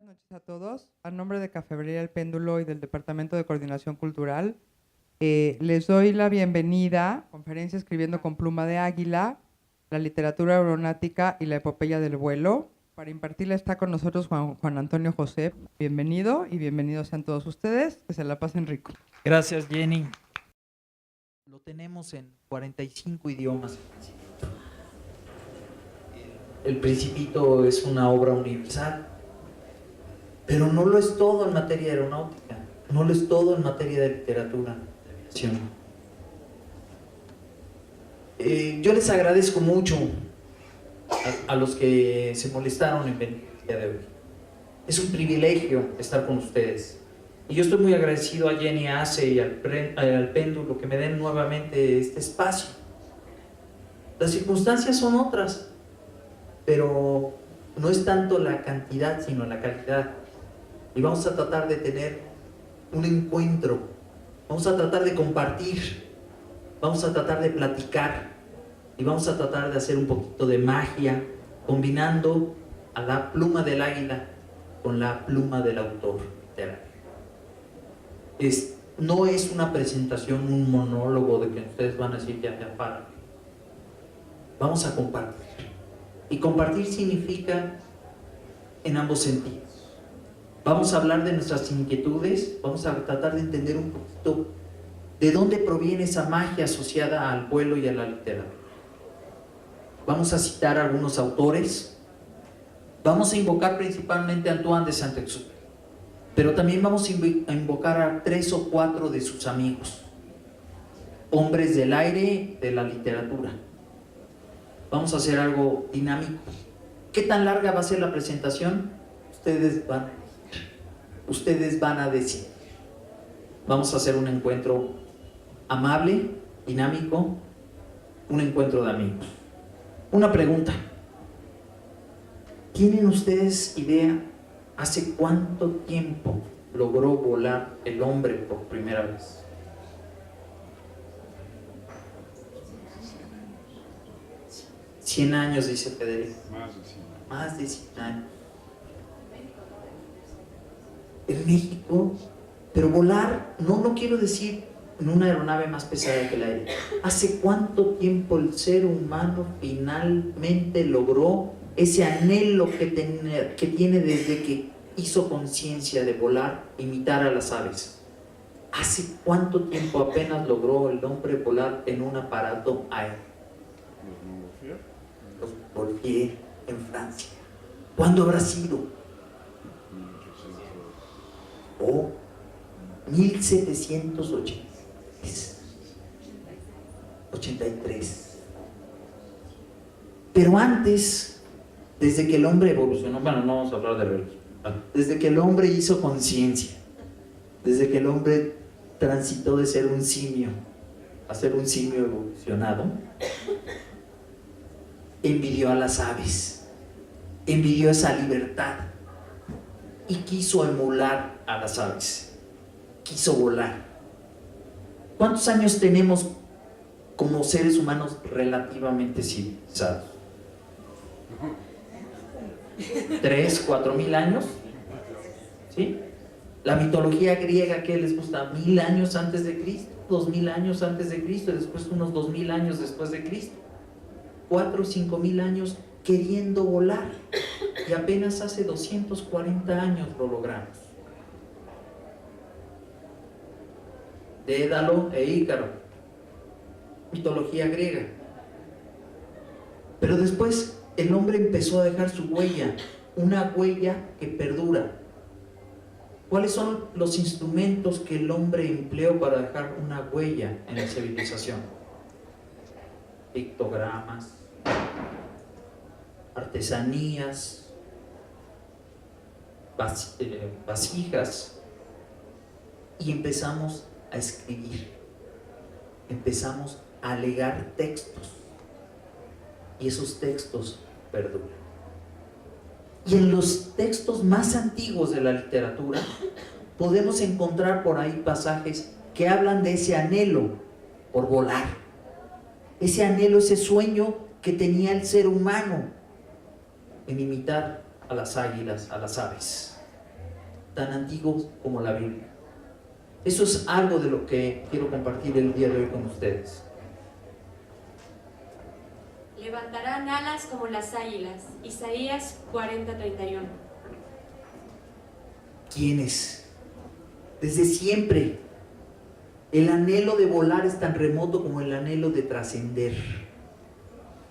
noches a todos. A nombre de Cafebrería El Péndulo y del Departamento de Coordinación Cultural, les doy la bienvenida a Conferencia Escribiendo con Pluma de Águila, la literatura aeronáutica y la epopeya del vuelo. Para impartirla está con nosotros Juan Antonio José. Bienvenido y bienvenidos sean todos ustedes. Que se la pasen rico. Gracias, Jenny. Lo tenemos en 45 idiomas. El Principito es una obra universal, pero no lo es todo en materia aeronáutica, no lo es todo en materia de literatura, de aviación. Yo les agradezco mucho a los que se molestaron en venir el día de hoy. Es un privilegio estar con ustedes. Y yo estoy muy agradecido a Jenny Ace y al Péndulo que me den nuevamente este espacio. Las circunstancias son otras, pero no es tanto la cantidad, sino la calidad. Y vamos a tratar de tener un encuentro, vamos a tratar de compartir, vamos a tratar de platicar y vamos a tratar de hacer un poquito de magia, combinando a la pluma del águila con la pluma del autor literario. No es una presentación, un monólogo de que ustedes van a decir ya para. Vamos a compartir. Y compartir significa en ambos sentidos. Vamos a hablar de nuestras inquietudes, vamos a tratar de entender un poquito de dónde proviene esa magia asociada al vuelo y a la literatura. Vamos a citar a algunos autores, vamos a invocar principalmente a Antoine de Saint-Exupéry, pero también vamos a invocar a 3 o 4 de sus amigos, hombres del aire de la literatura. Vamos a hacer algo dinámico. ¿Qué tan larga va a ser la presentación? Ustedes van a decir. Vamos a hacer un encuentro amable, dinámico, un encuentro de amigos. Una pregunta. ¿Tienen ustedes idea hace cuánto tiempo logró volar el hombre por primera vez? $100, dice Federico. Más de 100 años. En México, pero volar, no quiero decir en una aeronave más pesada que el aire. ¿Hace cuánto tiempo el ser humano finalmente logró ese anhelo que tiene desde que hizo conciencia de volar, imitar a las aves? ¿Hace cuánto tiempo apenas logró el hombre volar en un aparato aéreo? Los Montgolfier en Francia. ¿Cuándo habrá sido? 1783. Pero antes, desde que el hombre evolucionó, bueno, no vamos a hablar de religión, desde que el hombre hizo conciencia, desde que el hombre transitó de ser un simio a ser un simio evolucionado, envidió a las aves, envidió esa libertad y quiso emular a las aves, quiso volar. ¿Cuántos años tenemos como seres humanos relativamente civilizados? 3, 4 mil años, ¿sí? La mitología griega, ¿qué les gusta? 1000 años antes de Cristo, 2000 años antes de Cristo, y después unos 2000 años después de Cristo. 4 o 5 mil años queriendo volar, y apenas hace 240 años lo logramos. Dédalo e Ícaro, mitología griega. Pero después el hombre empezó a dejar su huella, una huella que perdura. ¿Cuáles son los instrumentos que el hombre empleó para dejar una huella en la civilización? Pictogramas, artesanías, vasijas, y empezamos a escribir, empezamos a legar textos, y esos textos perduran. Y en los textos más antiguos de la literatura podemos encontrar por ahí pasajes que hablan de ese anhelo por volar, ese anhelo, ese sueño que tenía el ser humano en imitar a las águilas, a las aves. tan antiguos como la Biblia. Eso es algo de lo que quiero compartir el día de hoy con ustedes. Levantarán alas como las águilas. Isaías 40:31. ¿Quiénes? Desde siempre. El anhelo de volar es tan remoto como el anhelo de trascender.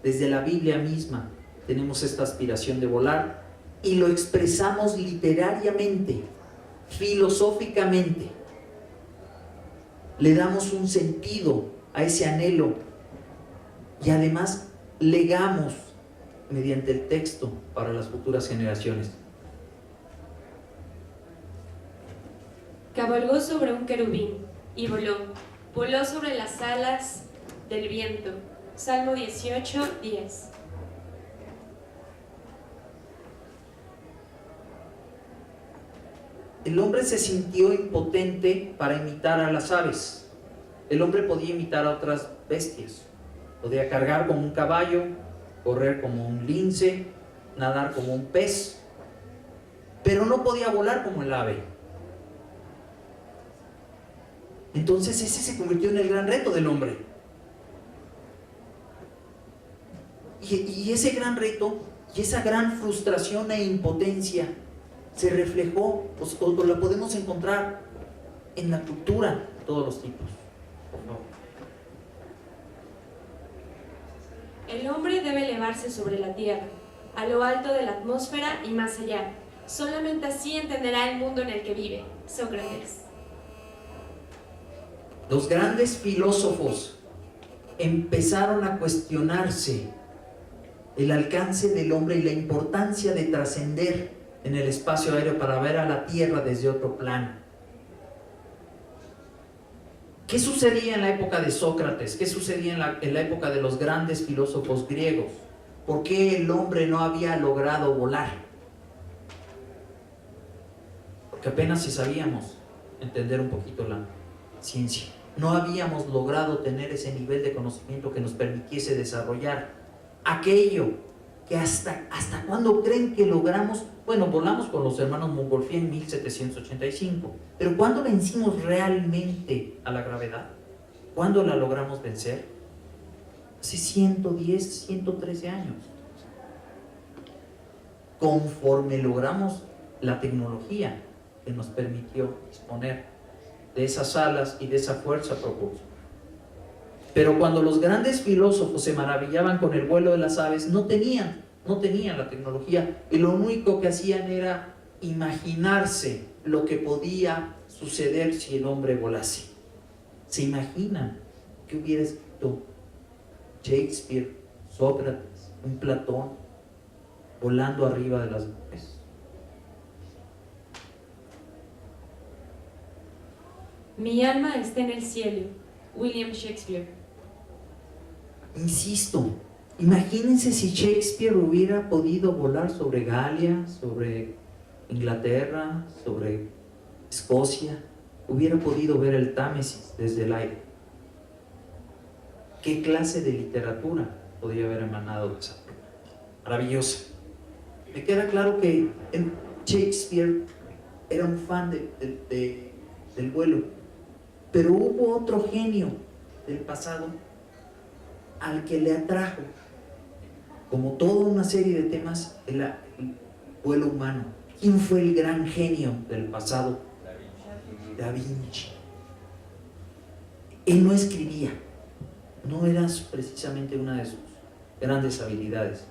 Desde la Biblia misma tenemos esta aspiración de volar y lo expresamos literariamente, filosóficamente. Le damos un sentido a ese anhelo y además legamos mediante el texto para las futuras generaciones. Cabalgó sobre un querubín y voló sobre las alas del viento. Salmo 18:10. El hombre se sintió impotente para imitar a las aves. El hombre podía imitar a otras bestias. Podía cargar como un caballo, correr como un lince, nadar como un pez, pero no podía volar como el ave. Entonces ese se convirtió en el gran reto del hombre. Y ese gran reto y esa gran frustración e impotencia se reflejó, o la podemos encontrar en la cultura de todos los tipos. Por favor. El hombre debe elevarse sobre la tierra, a lo alto de la atmósfera y más allá. Solamente así entenderá el mundo en el que vive. Sócrates. Los grandes filósofos empezaron a cuestionarse el alcance del hombre y la importancia de trascender en el espacio aéreo para ver a la Tierra desde otro plano. ¿Qué sucedía en la época de Sócrates? ¿Qué sucedía en la época de los grandes filósofos griegos? ¿Por qué el hombre no había logrado volar? Porque apenas si sabíamos entender un poquito la ciencia. No habíamos logrado tener ese nivel de conocimiento que nos permitiese desarrollar aquello que hasta cuándo creen que logramos. Bueno, volamos con los hermanos Montgolfier en 1785, pero ¿cuándo vencimos realmente a la gravedad? ¿Cuándo la logramos vencer? Hace 110, 113 años. Conforme logramos la tecnología que nos permitió disponer de esas alas y de esa fuerza propulsora. Pero cuando los grandes filósofos se maravillaban con el vuelo de las aves, no tenían la tecnología, y lo único que hacían era imaginarse lo que podía suceder si el hombre volase. ¿Se imaginan que hubiera escrito Shakespeare, Sócrates, un Platón volando arriba de las nubes? Mi alma está en el cielo. William Shakespeare. Insisto, imagínense si Shakespeare hubiera podido volar sobre Galia, sobre Inglaterra, sobre Escocia, hubiera podido ver el Támesis desde el aire. ¿Qué clase de literatura podría haber emanado de esa pluma? Maravillosa. Me queda claro que Shakespeare era un fan del vuelo, pero hubo otro genio del pasado al que le atrajo, como toda una serie de temas, el vuelo humano. ¿Quién fue el gran genio del pasado? Da Vinci. Él no escribía, no era precisamente una de sus grandes habilidades,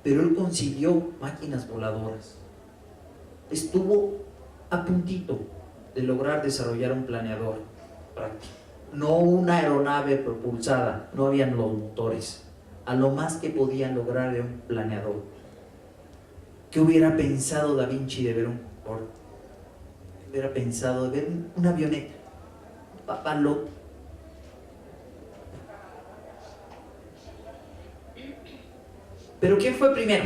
pero él concibió máquinas voladoras. Estuvo a puntito de lograr desarrollar un planeador práctico, no una aeronave propulsada, no habían los motores. A lo más que podían lograr era un planeador. ¿Qué hubiera pensado Da Vinci de ver un motor? ¿Qué hubiera pensado de ver una avioneta? Papá loco. Pero ¿quién fue primero?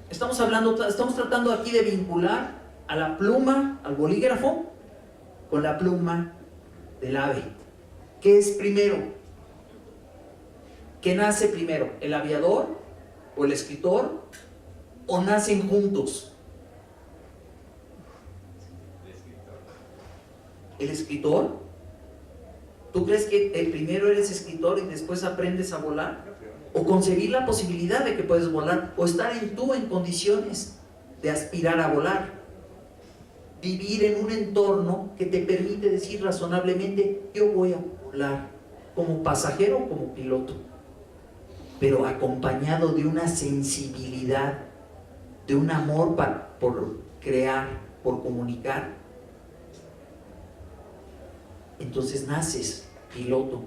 Estamos tratando aquí de vincular a la pluma, al bolígrafo, con la pluma del ave. ¿Qué es primero? ¿Qué nace primero? ¿El aviador o el escritor? ¿O nacen juntos? el escritor? ¿Tú crees que primero eres escritor y después aprendes a volar? ¿O concebir la posibilidad de que puedes volar? ¿O estar en condiciones de aspirar a volar? Vivir en un entorno que te permite decir razonablemente, yo voy a volar como pasajero o como piloto, pero acompañado de una sensibilidad, de un amor por crear, por comunicar. Entonces naces piloto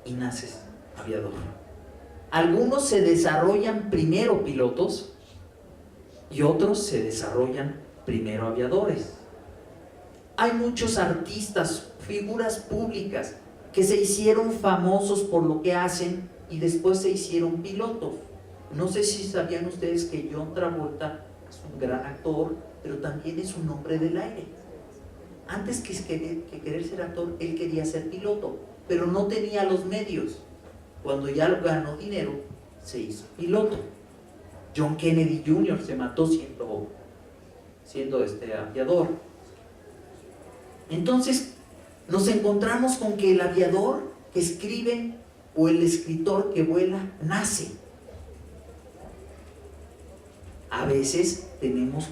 y naces aviador. Algunos se desarrollan primero pilotos y otros se desarrollan primero aviadores. Hay muchos artistas, figuras públicas que se hicieron famosos por lo que hacen y después se hicieron pilotos. No sé si sabían ustedes que John Travolta es un gran actor, pero también es un hombre del aire. Antes que querer ser actor, él quería ser piloto, pero no tenía los medios. Cuando ya ganó dinero, se hizo piloto. John Kennedy Jr. se mató siendo aviador. Entonces, nos encontramos con que el aviador que escribe o el escritor que vuela nace. A veces tenemos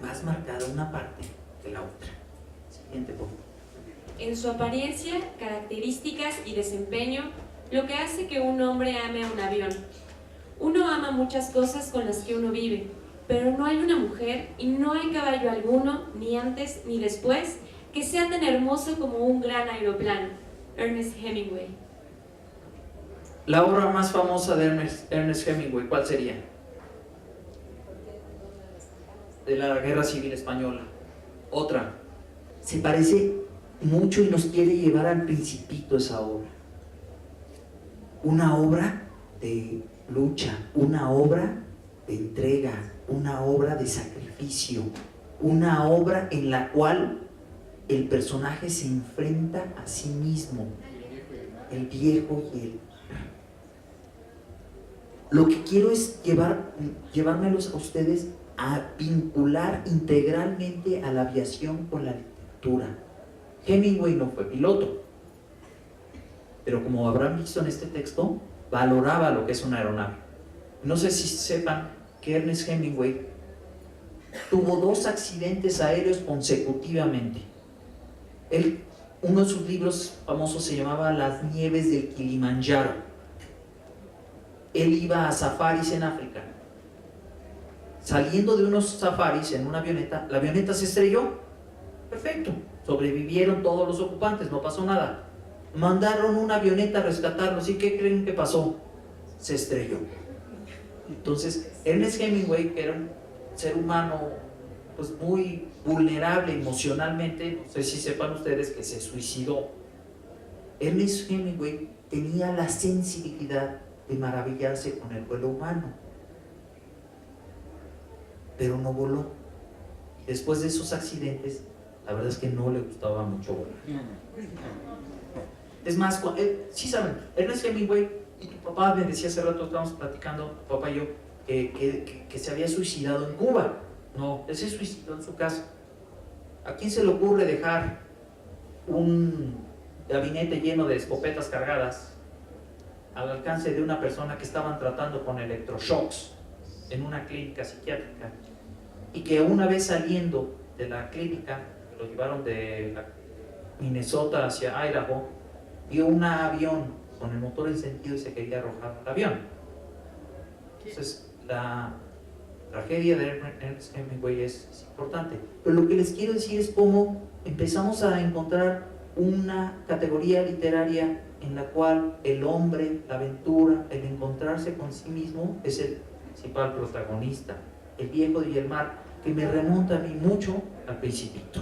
más marcada una parte que la otra. Siguiente, por favor. En su apariencia, características y desempeño, lo que hace que un hombre ame a un avión. Uno ama muchas cosas con las que uno vive, pero no hay una mujer y no hay caballo alguno, ni antes ni después, que sea tan hermoso como un gran aeroplano. Ernest Hemingway. La obra más famosa de Ernest Hemingway, ¿cuál sería? De la Guerra Civil Española. Otra. Se parece mucho y nos quiere llevar al Principito esa obra. Una obra de lucha, una obra de entrega, una obra de sacrificio, una obra en la cual el personaje se enfrenta a sí mismo, el viejo y el... Lo que quiero es llevármelos a ustedes a vincular integralmente a la aviación con la literatura. Hemingway no fue piloto, pero como habrán visto en este texto, valoraba lo que es una aeronave. No sé si sepan que Ernest Hemingway tuvo 2 accidentes aéreos consecutivamente. Uno de sus libros famosos se llamaba Las nieves del Kilimanjaro. Él iba a safaris en África. Saliendo de unos safaris en una avioneta, la avioneta se estrelló. Perfecto, sobrevivieron todos los ocupantes, no pasó nada. Mandaron una avioneta a rescatarlos. ¿Y qué creen que pasó? Se estrelló. Entonces, Ernest Hemingway, que era un ser humano pues muy vulnerable emocionalmente, no sé si sepan ustedes que se suicidó. Ernest Hemingway tenía la sensibilidad de maravillarse con el vuelo humano, pero no voló. Después de esos accidentes, la verdad es que no le gustaba mucho volar. Es más, sí saben, Ernest Hemingway, y tu papá me decía hace rato, estábamos platicando, tu papá y yo, que se había suicidado en Cuba. No, él se suicidó en su casa. ¿A quién se le ocurre dejar un gabinete lleno de escopetas cargadas al alcance de una persona que estaban tratando con electroshocks en una clínica psiquiátrica? Y que una vez saliendo de la clínica, lo llevaron de Minnesota hacia Idaho, vio un avión con el motor encendido y se quería arrojar al avión. Entonces, la tragedia de Ernest Hemingway es importante. Pero lo que les quiero decir es cómo empezamos a encontrar una categoría literaria en la cual el hombre, la aventura, el encontrarse con sí mismo es el principal protagonista. El viejo y el mar, que me remonta a mí mucho al Principito.